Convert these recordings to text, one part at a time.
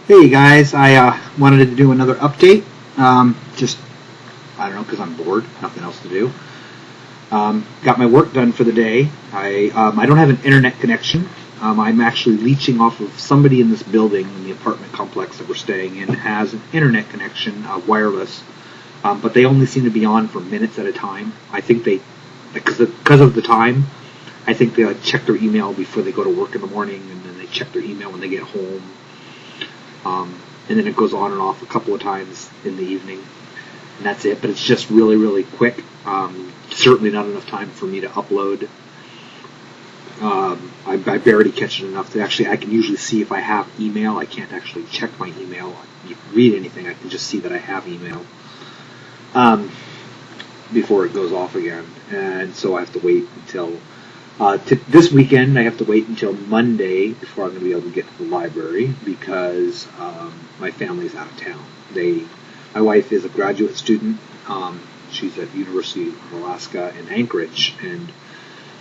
Hey guys, I wanted to do another update. Just, I don't know, because I'm bored, nothing else to do. Got my work done for the day. I don't have an internet connection. I'm actually leeching off of somebody in this building, in the apartment complex that we're staying in, has an internet connection, wireless, but they only seem to be on for minutes at a time. I think because of the time, I think they check their email before they go to work in the morning, and then they check their email when they get home. And then it goes on and off a couple of times in the evening, and that's it. But it's just really, really quick. Certainly not enough time for me to upload. I barely catch it enough to actually. I can usually see if I have email. I can't actually check my email, read anything. I can just see that I have email before it goes off again, and so I have to wait until. This weekend, I have to wait until Monday before I'm going to be able to get to the library because my family's out of town. My wife is a graduate student. She's at University of Alaska in Anchorage, and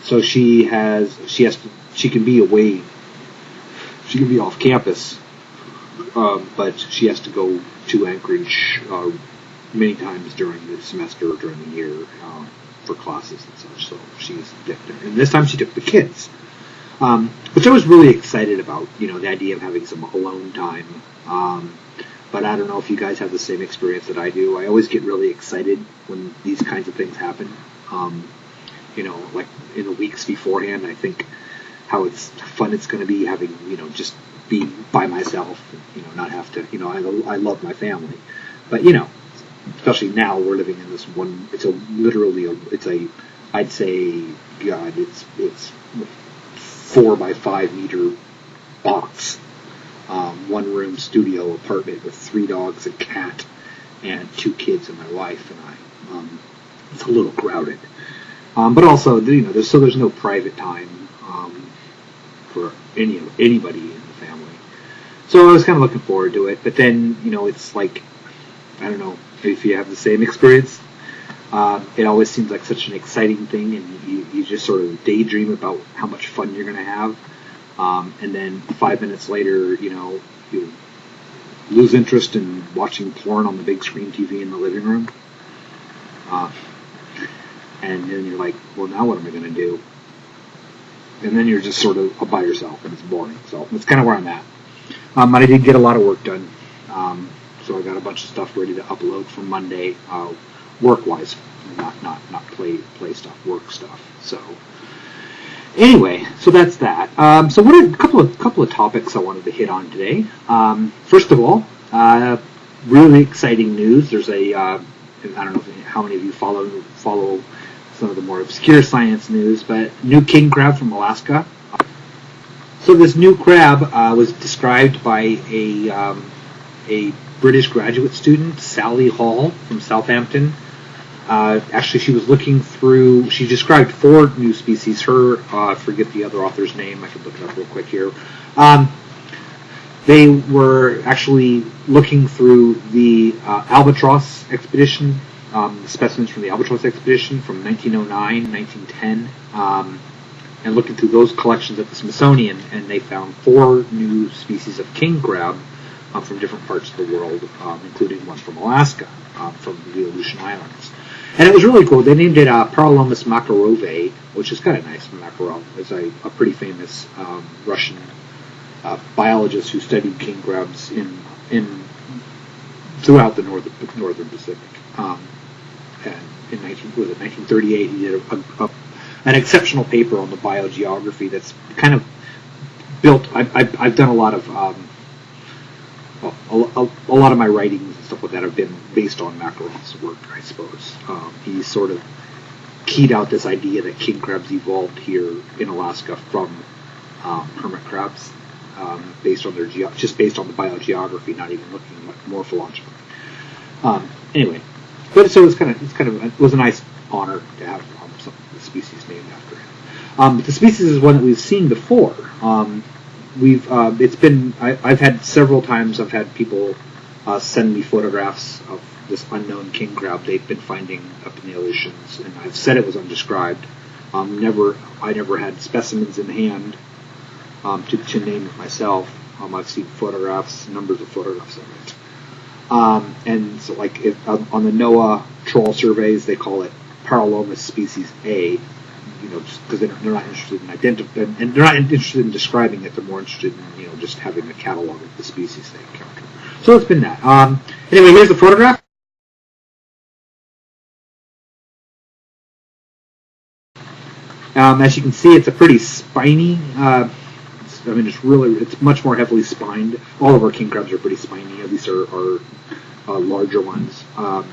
so she can be away. She can be off campus, but she has to go to Anchorage many times during the semester or during the year. For classes and such, so she's there. And this time she took the kids, which I was really excited about, the idea of having some alone time. But I don't know if you guys have the same experience that I do. I always get really excited when these kinds of things happen. Like in the weeks beforehand, I think how fun it's going to be having, just be by myself, and, not have to, I love my family, but, especially now we're living in this one. I'd say, God, it's 4 by 5 meter box, 1 room studio apartment with 3 dogs, a cat, and 2 kids and my wife and I. It's a little crowded, but also there's no private time for anybody in the family. So I was kind of looking forward to it, but then it's like, I don't know if you have the same experience. It always seems like such an exciting thing, and you just sort of daydream about how much fun you're going to have. And then 5 minutes later, you lose interest in watching porn on the big screen TV in the living room. And then you're like, well, now what am I going to do? And then you're just sort of by yourself, and it's boring. So that's kind of where I'm at. But I did get a lot of work done. So I got a bunch of stuff ready to upload for Monday, work-wise, not play stuff, work stuff. So anyway, so that's that. So what are a couple of topics I wanted to hit on today. First of all, really exciting news. There's I don't know how many of you follow some of the more obscure science news, but new king crab from Alaska. So this new crab was described by a British graduate student, Sally Hall from Southampton. Actually, she described 4 new species. I forget the other author's name. I can look it up real quick here. They were actually looking through the Albatross expedition, the specimens from the Albatross expedition from 1909, 1910, and looking through those collections at the Smithsonian, and they found 4 new species of king crab from different parts of the world, including one from Alaska, from the Aleutian Islands. And it was really cool. They named it Paralomus makarove, which is kind of nice. Makarov is a pretty famous Russian biologist who studied king crabs throughout the northern Pacific. And in 1938, he did an exceptional paper on the biogeography that's kind of built. I've done a lot of a lot of my writings and stuff like that have been based on Makarov's work, I suppose. He sort of keyed out this idea that king crabs evolved here in Alaska from hermit crabs, based on based on the biogeography, not even looking at morphologically. Anyway, but so it was a nice honor to have some of the species named after him. But the species is one that we've seen before. I've had several times. I've had people send me photographs of this unknown king crab they've been finding up in the Aleutians, and I've said it was undescribed. I never had specimens in hand to name it myself. I've seen photographs, numbers of photographs of it. And so, like, on the NOAA troll surveys, they call it Paralomus species A, you know, just because they're not interested in and they're not interested in describing it. They're more interested in, you know, just having a catalog of the species they encounter. So it's been that. Anyway, here's the photograph. As you can see, it's a pretty spiny. It's much more heavily spined. All of our king crabs are pretty spiny. These are larger ones. And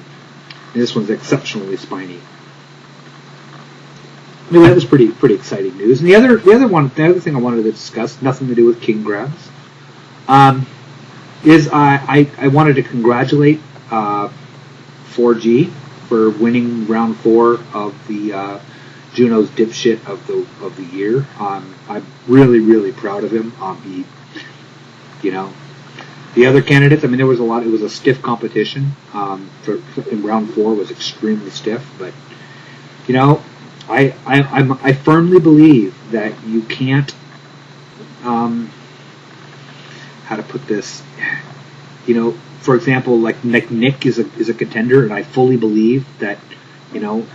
this one's exceptionally spiny. Anyway, that was pretty exciting news. And the other thing I wanted to discuss, nothing to do with king crabs, is I wanted to congratulate 4G for winning round 4 of the Juno's dipshit of the year. I'm really proud of him. He, you know, the other candidates, I mean, there was a lot. It was a stiff competition. In round 4 was extremely stiff, but you know, I firmly believe that you can't. How to put this? You know, for example, like Nick is a contender, and I fully believe that, you know,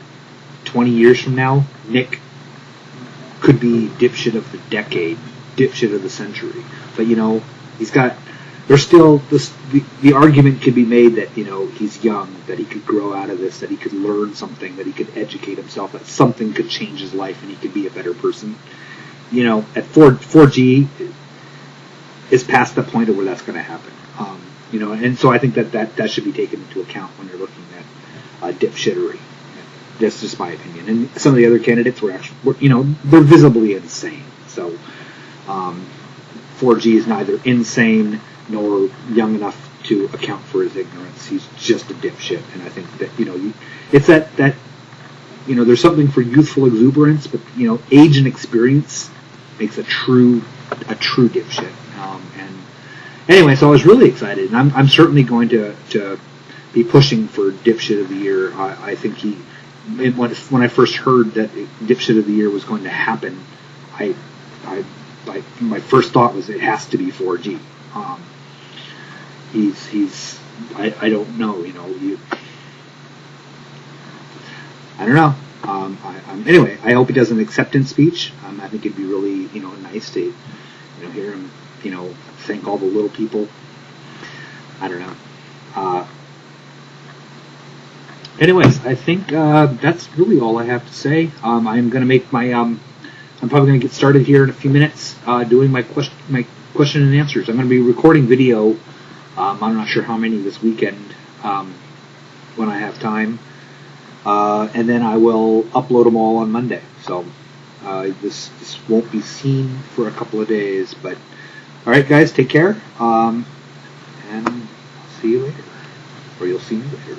20 years from now, Nick could be dipshit of the decade, dipshit of the century. But you know, there's still the argument could be made that, you know, he's young, that he could grow out of this, that he could learn something, that he could educate himself, that something could change his life and he could be a better person. You know, at 4G is past the point of where that's going to happen. You know, and so I think that should be taken into account when you're looking at dipshittery. That's just my opinion. And some of the other candidates were you know, they're visibly insane. So 4G is neither insane nor young enough to account for his ignorance. He's just a dipshit. And I think that, you know, it's that you know, there's something for youthful exuberance, but, you know, age and experience makes a true dipshit. And anyway, so I was really excited, and I'm certainly going to be pushing for dipshit of the year. I think when I first heard that dipshit of the year was going to happen, my first thought was it has to be 4G. I don't know, you know, I don't know. Anyway, I hope he does an acceptance speech. I think it'd be really, you know, nice to, you know, hear him, you know, thank all the little people. I don't know. Anyways, I think that's really all I have to say. I'm going to make my. I'm probably going to get started here in a few minutes doing my question and answers. I'm going to be recording video. I'm not sure how many this weekend when I have time, and then I will upload them all on Monday. So this won't be seen for a couple of days. But all right, guys, take care, and I'll see you later, or you'll see me later.